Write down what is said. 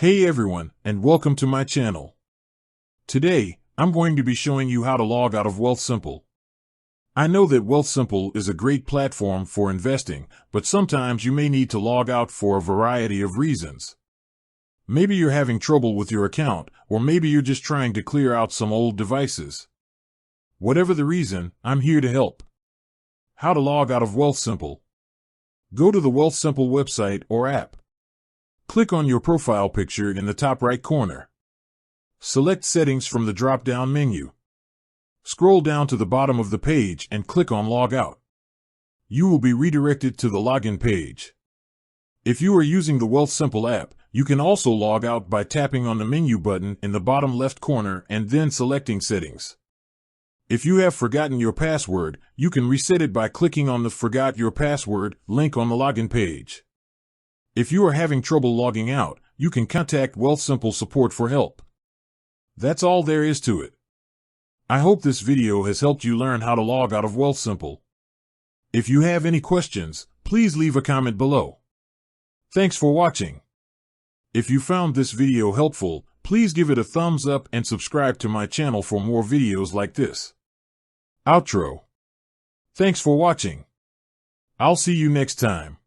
Hey everyone, and welcome to my channel. Today, I'm going to be showing you how to log out of Wealthsimple. I know that Wealthsimple is a great platform for investing, but sometimes you may need to log out for a variety of reasons. Maybe you're having trouble with your account, or maybe you're just trying to clear out some old devices. Whatever the reason, I'm here to help. How to log out of Wealthsimple. Go to the Wealthsimple website or app. Click on your profile picture in the top right corner. Select Settings from the drop-down menu. Scroll down to the bottom of the page and click on Log Out. You will be redirected to the login page. If you are using the Wealthsimple app, you can also log out by tapping on the menu button in the bottom left corner and then selecting Settings. If you have forgotten your password, you can reset it by clicking on the Forgot Your Password link on the login page. If you are having trouble logging out, you can contact Wealthsimple support for help. That's all there is to it. I hope this video has helped you learn how to log out of Wealthsimple. If you have any questions, please leave a comment below. Thanks for watching. If you found this video helpful, please give it a thumbs up and subscribe to my channel for more videos like this. Outro. Thanks for watching. I'll see you next time.